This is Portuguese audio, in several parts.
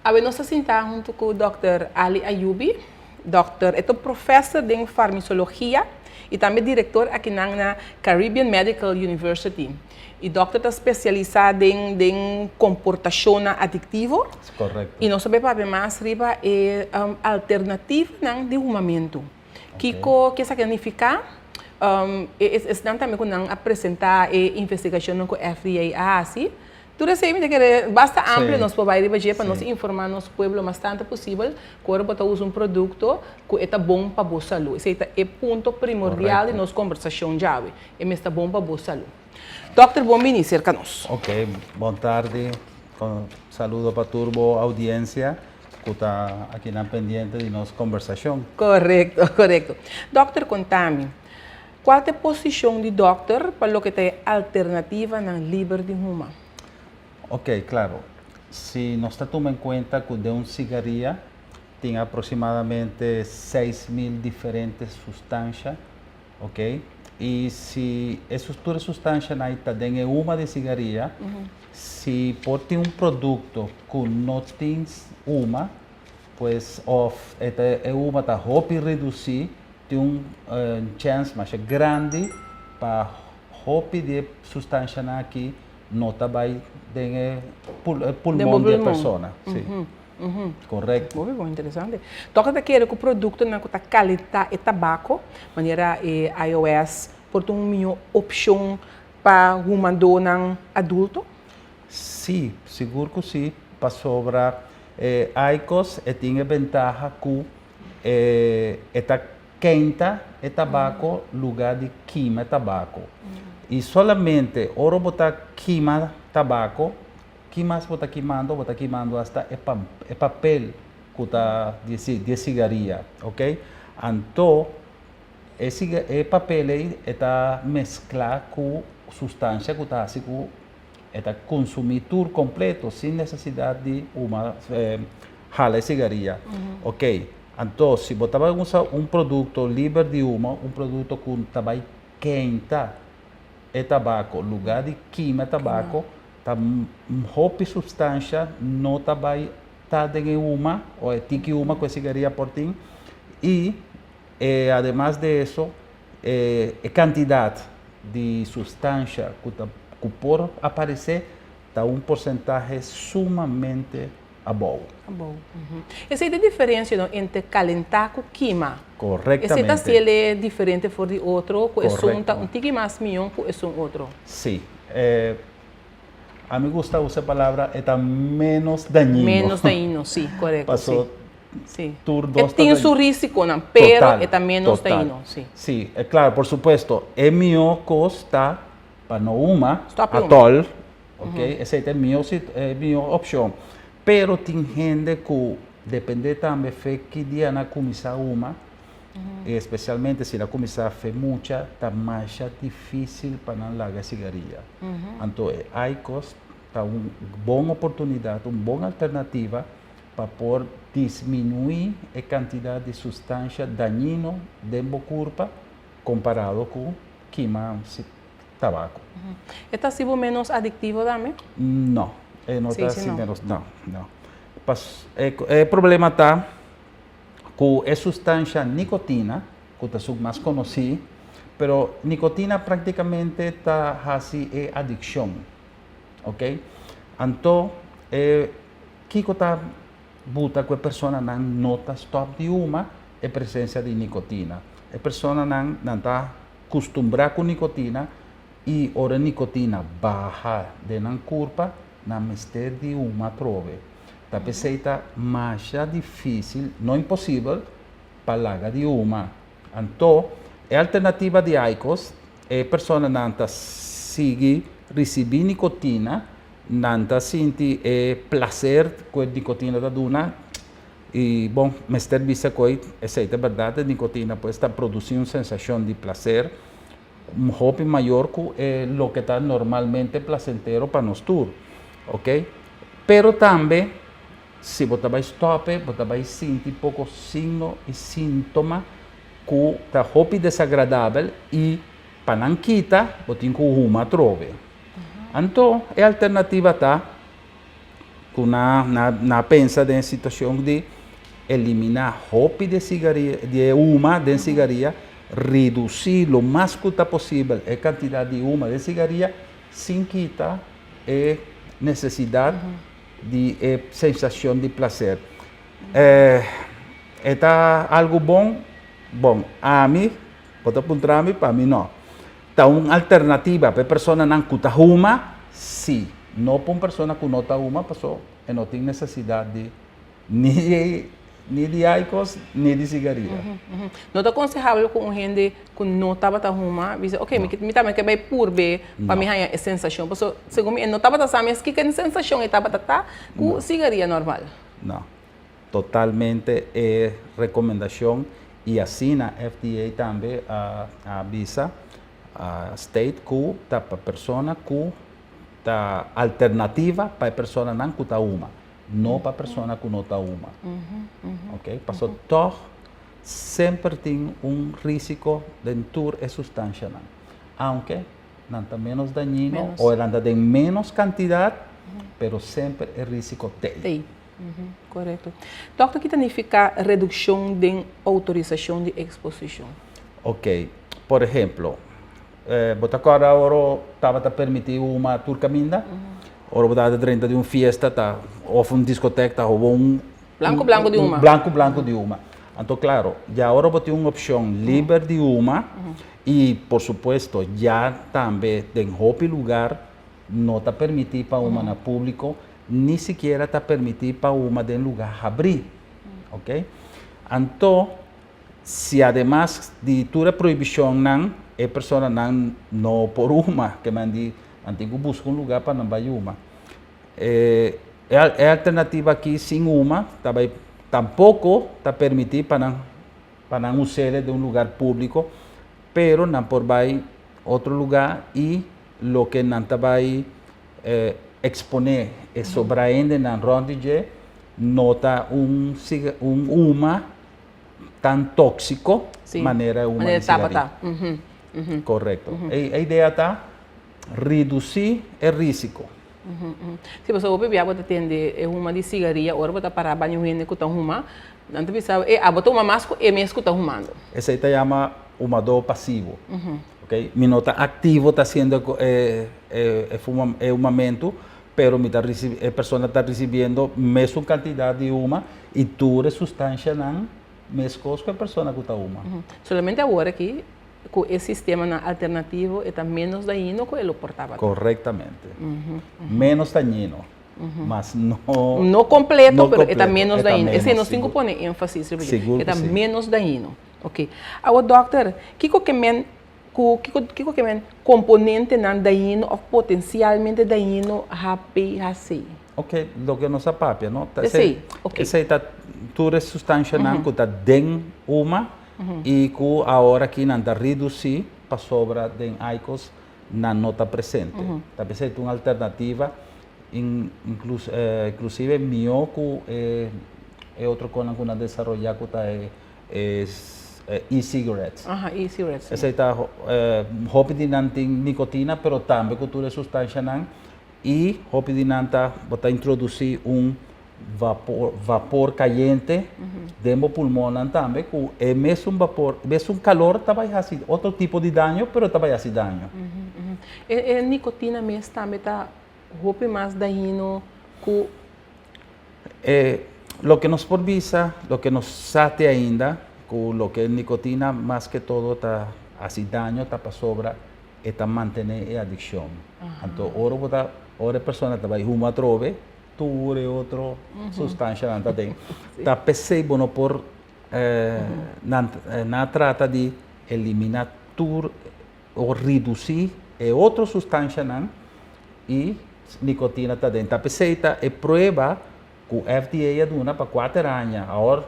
Agora nós sentamos junto com o Dr. Ali Ayubi, professor de farmacologia e também diretor aqui na Caribbean Medical University. E o doutor está especializado em comportação adictivo. Correto. E nós sabemos que mais riba é alternativa de momento. Que isso significa? Estamos também apresentar investigação com a FDA, assim. Tudo isso é basta amplo, nós podemos ir para nós informar nosso povo o mais tanto possível, quando botar um produto que é bom para a boa saúde. Esse é o ponto primordial de nossa conversação já. É bom para a boa saúde. Doutor, bom dia, cerca nós. Ok, boa tarde. Saludo para a turbo audiência que está aqui na pendiente de nossa conversação. Correto. Doutor, contame, qual é a posição do doutor para o que tem alternativa na liberdade humana? Ok, claro. Se nós tomamos em conta que de uma cigarrilha tem aproximadamente 6.000 diferentes substâncias, ok? E se essas todas substâncias aí também é uma de cigarrilha, se por ter um produto que não tem uma, pois é uma da roupa reduzir, tem chance mais grande para roupa de substância aqui não vai ter pulmão da pessoa. Correto. Muito bom, interessante. Toca daquele que o produto não está caleta e tabaco, maneira iOS, por uma opção para uma dona adulto? Sim, seguro que sim. Para sobrar, IQOS tem a vantagem que está quente e tabaco lugar de queima tabaco. E solamente ora botar queima tabaco, que mais botar queimando hasta é papel que está de cigarrilha, ok? Então, esse papel aí está mesclado com substância que está assim que consumir tudo completo sem necessidade de uma jala cigarrilha, ok? Então, se botar um produto livre de um produto que está quente é tabaco, lugar de queima tabaco, tá roupa substância não vai estar em uma ou é tique uma com a cigarrilha por ti e además de isso a quantidade de substância que por aparecer está porcentagem sumamente bom. Essa é a diferença entre calentar e queimar. Corretamente. Esse é diferente de outro, que um tique mais milhão que é outro. Sim. A mim gusta usar a palavra é menos daninho. Menos daninho, sim, correto. Passou sim. Tem seu risco, não, pero é menos daninho, sim. Sim, é claro, por supuesto, é melhor custa para não uma atol, ok? Essa é a minha opção. Pero tem gente que depende também de que dia na começar uma, especialmente se na começar a fazer muita, está mais difícil para não largar a cigarrilha. Então, IQOS está uma boa oportunidade, uma boa alternativa para poder diminuir a quantidade de substância daninha dentro do corpo comparado com queimar tabaco. Está sendo menos adictivo também? Não. Não está assim menos, não. O problema está com a substância nicotina, que é mais conhecida, mas nicotina praticamente está assim é adicção, ok? Então, que está buta que a pessoa não nota stop de uma é a presença de nicotina. A pessoa não está acostumada com nicotina e a nicotina baixa de na curva na mistério de uma prova. A receita mais difícil, não impossível, para largar de uma. Então, a alternativa de IQOS é a pessoa não sigue receber nicotina, não sente prazer com a nicotina da duna. E, bom, mistério visa que essa é a verdade, a nicotina pode estar produzindo uma sensação de prazer um pouco maior que o que está normalmente placentero para nós todos. Ok? Pero também, se você vai stop, você vai sentir pouco signo e sintoma que está muito desagradável e para não quitar, você tem que uma trove. Então, a alternativa está que na pensa de situação de eliminar roupa de cigarrilha, de uma de cigarrilha, reduzir o mais que possível a quantidade de uma de cigarrilha, sem quitar a necessidade de sensação de prazer. É algo bom? Bom, a mim, para mim não. Então, uma alternativa para a pessoa não cuta uma, sim. Não para uma pessoa que não está uma, pessoa não tem necessidade de nem de álcool, nem de cigarrilha. Não é aconselhável com gente que não estava a arrumar, diz, ok, me também que vai por ver para me ganhar a sensação. Porque, segundo mim, não estava a saber que a sensação estava a com cigarrilha normal. Não, totalmente é recomendação e assim na FDA também avisa a state que está para pessoa que está alternativa para a pessoa não que está uma. Não para a pessoa que não está uma. Ok? Porque todos sempre tem risco de ter a substância. Aunque não está menos dañino ou anda de menos quantidade, mas sempre é risco tem. Correto. Doctor, o que significa redução de autorização de exposição? Ok. Por exemplo, agora estava a permitir uma turca minda. Ora, você dentro de uma festa, ou uma discoteca, ou Blanco de uma. Blanco de uma. Então, claro, já agora você tem uma opção livre de uma e, por supuesto, já também tem outro lugar, não está permitido para uma no público, nem sequer está permitido para uma de lugar abrir. Ok? Então, se además de toda proibição, a pessoa não por uma, que mande antigo busca lugar para não vai uma. A alternativa aqui sem uma, tampouco está permitido para não usar de lugar público, pero não por vai outro lugar e lo que não vai exponer é sobre ainda na ronde nota uma tão tóxico maneira uma de cigarrilha. Correto. A ideia está reduzir o risco. Se você beber água, atende uma de cigarrilha, agora você parar banho rende que está arrumando, não te precisa, botar uma máscara e mesmo que está arrumando. Essa aí se chama fumador passivo. Okay? Mi nota ativo está sendo fumamento, pero a pessoa está recebendo a mesma quantidade de uma e toda a substância não mesmo que a pessoa que está uma. Somente agora que com esse sistema alternativo está menos dañino que ele portava. Corretamente. Menos dañino, mas não... Não completo, mas está menos dañino. Esse não tem que pôr ênfase, está menos dañino. Ok. Agora, doutor, que componente não dañino ou potencialmente dañino HPHC? Ok, lo que nos apapia, não? Esse ok. Esse está toda substância que está dentro uma e que agora que não está reduzir para sobra de ícons não está presente. Talvez é uma alternativa, inclusive melhor que é outra coisa que nós desenvolvemos que é e-cigarettes. E-cigarettes. Essa está rápido não tem nicotina, mas também com toda substância não. E rápido não está introduzir vapor caliente dentro do pulmão também, que é mesmo vapor, mesmo calor, vai fazer outro tipo de dano, mas vai fazer dano. A nicotina mesmo também está mais dañino que... Lo que nos provisa, lo que nos sabe ainda, que lo que é nicotina, mais que todo, está fazendo dano, está para sobra, está manter a adicção. Então, ora a pessoa vai uma trove, tudo outra substância não tem. Está percebendo por na trata de eliminar tudo ou reduzir outra substância não e nicotina está dentro. Está percebendo é prova que o FDA dá para 4 anos. Agora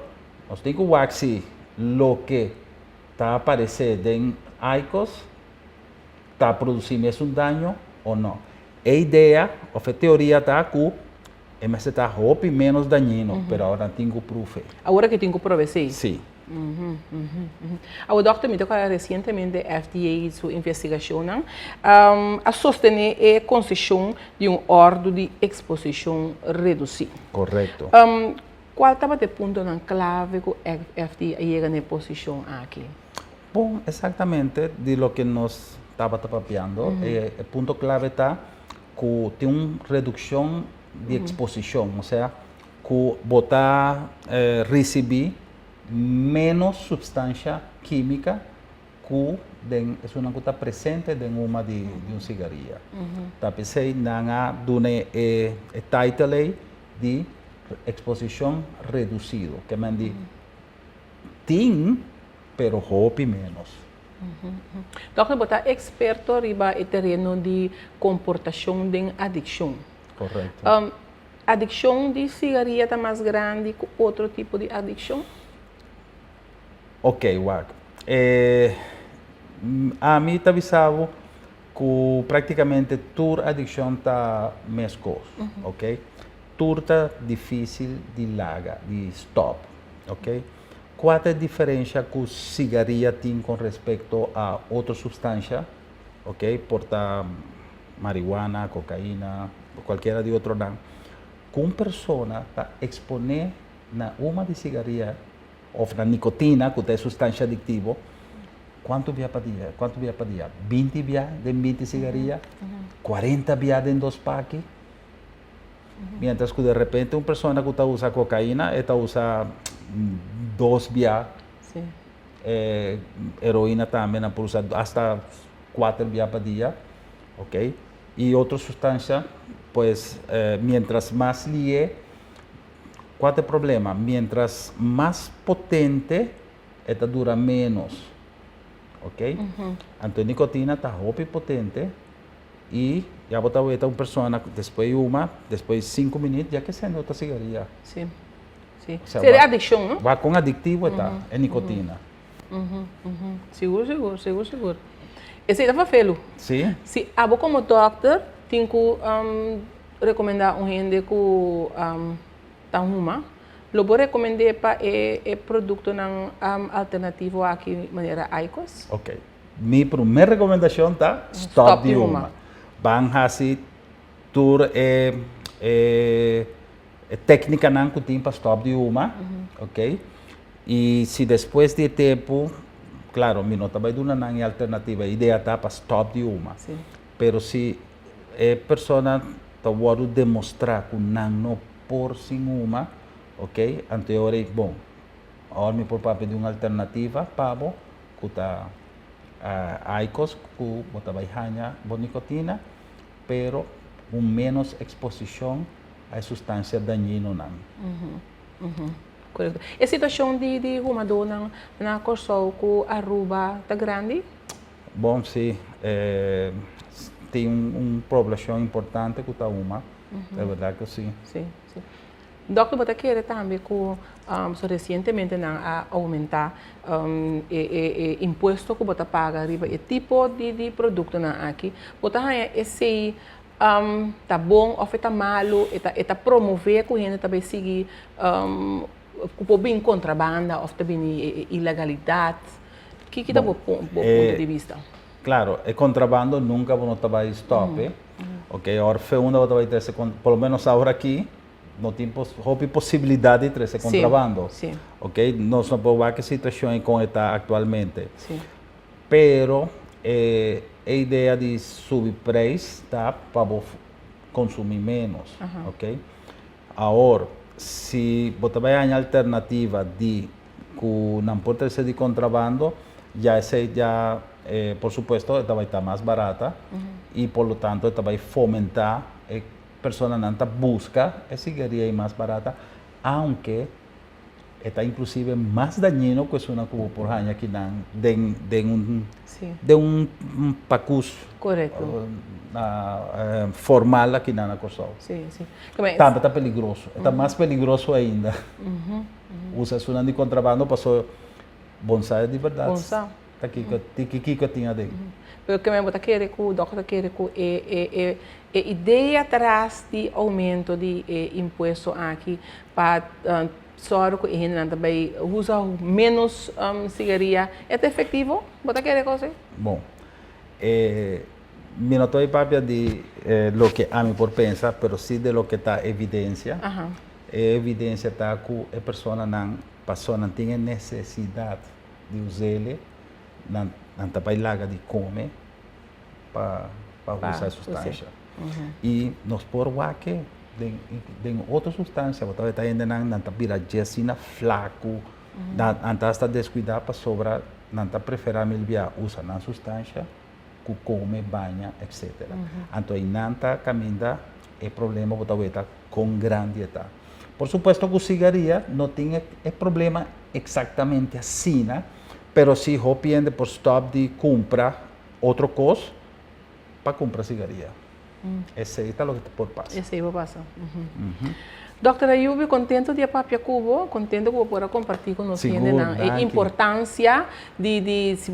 nós temos que ver o que está aparecendo em IQOS está produzindo mesmo dano ou não. A ideia, a teoria está que MS está roupa menos dañino, mas agora tenho proof. Agora que tenho prova, sim? Sim. O doutor me tocou recentemente FDA sua investigação a sostener a concessão de ordem de exposição reduzida. Correto. Qual estava o ponto na clave que o FDA chega na posição aqui? Bom, exatamente de lo que nós estava papeando. O ponto clave está que tem uma redução de exposição, ou seja, que botar receber menos substância química que é uma coisa presente em uma de uma cigarrilha. Tá pensei na dune title de exposição reduzida, que me diz tem, pero hope menos. Então, botar experto riba o terreno de comportação de adicção. Correto. Adicção de cigarrilha está mais grande que outro tipo de adicção? Ok, Wag. A mim está avisado que praticamente toda adicção está mescos, ok? Tudo está difícil de largar, de stop, ok? Qual é a diferença que o cigarrilha tem com respeito a outra substância, ok? Porta marihuana, cocaína, qualquer de outro não. Que uma pessoa está exponer na uma de cigarrilha ou na nicotina, que é substância adictiva, quanto via para dia? 20 via de 20 cigarrilhas, 40 via de 2 packs. Mientras que de repente uma pessoa que usa cocaína, ela usa 2 via, heroína também, por usar hasta 4 via para dia, ok? E outra substância, pues, mientras mais lie, qual é o problema? Mientras mais potente, ela dura menos, ok? Então, a nicotina está muito potente e já botar uma pessoa depois 5 minutos, já que sendo outra cigarrilha. Sim. Seria adicção, não? Vai com aditivo, é nicotina. Seguro. Esse estava feio. Sim. Se a como doctor, tenho que recomendar gente que está uma, eu vou recomendar para o produto alternativo aqui de maneira IQOS. Ok. Minha primeira recomendação está stop de uma. Van fazer tour técnica não que tem para stop de uma, ok? E se depois de tempo, claro, mi não vai dar uma alternativa, a ideia está para stop de uma. Sim. Pero se a pessoa está pode demonstrar que não por sem uma, ok? Então, bom, agora me por pedir uma alternativa para que está IQOS, que bota baixinha de nicotina, pero com menos exposição a substância dañina não. Correto. E a situação de fumador na Corsol com a ruba está grande? Bom, sim. Tem população importante que está uma. É verdade que sim. Sim. Doctor, você quer também que recentemente aumentar o imposto que você paga riba e tipo de produto aqui. Você esse tá bom ou está malo, está promover que a gente também seguir bem contrabando ou também ilegalidade. Que está bom ponto de vista? Claro, o contrabando nunca vai stop, ok? Agora foi uma vai ter pelo menos agora aqui não tem possibilidade de ter esse contrabando, sim. Ok? Nós não podemos ver que situação com está atualmente. Sim. Pero a ideia de subir preço tá para consumir menos, ok? Agora, se você vai a alternativa de que não pode ser de contrabando, por supuesto, ela vai estar mais barata e, por lo tanto, ela vai fomentar a pessoa não busca a cigarrilha mais barata, aunque está inclusive mais dañino que uma cubo por año que de um pacus formal aqui na Corsol. Sim. Está peligroso. Está mais peligroso ainda. Usa uma de contrabando, passou bonsai de verdade. Bonsai. Tá aqui que eu tinha dele. Porque que me querer que o doctor quer que a ideia atrás de aumento de imposto aqui para só que ainda também usa menos cigarrilha. É efetivo? Bota querer coisa? Bom, me não estou própria de lo que a mim por pensar, mas sim de lo que está evidência. Evidência está que a pessoa não tem necessidade de usar ele, não está para de comer para usar a substância. E nós por que tem outra substância, você está ainda não está virando flaco, não está descuidado para sobrar, não está preferível usar a substância, que come, banha, etc. Então, não está caminhando é problema você está com grande etapa. Por supuesto que a cigarrilha não tem problema exatamente assim, né? Pero se eu pende por stop de comprar outra coisa, para comprar cigarrilha. Esse é o que pode passar. Esse aí vai passar. Doutora Ayubi, contento de papia cubo, contento que poder compartilhar com nós a importância de se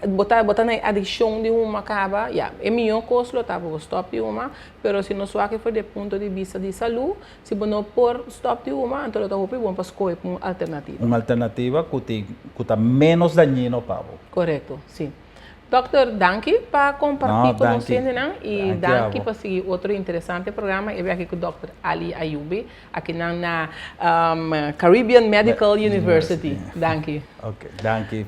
botar na adição de uma acaba, é melhor coisa, tá, vou stop de uma, mas se não só que foi de ponto de vista de saúde, se não por stop de uma, então eu estou bom para escolher uma alternativa. Uma alternativa que está menos dañino para você. Correto, sim. Doutor, danke para compartilhar com nós e danke para seguir outro interessante programa. Eu aqui com o Dr. Ali Ayubi, aqui na Caribbean Medical University. Danke. Ok, danke.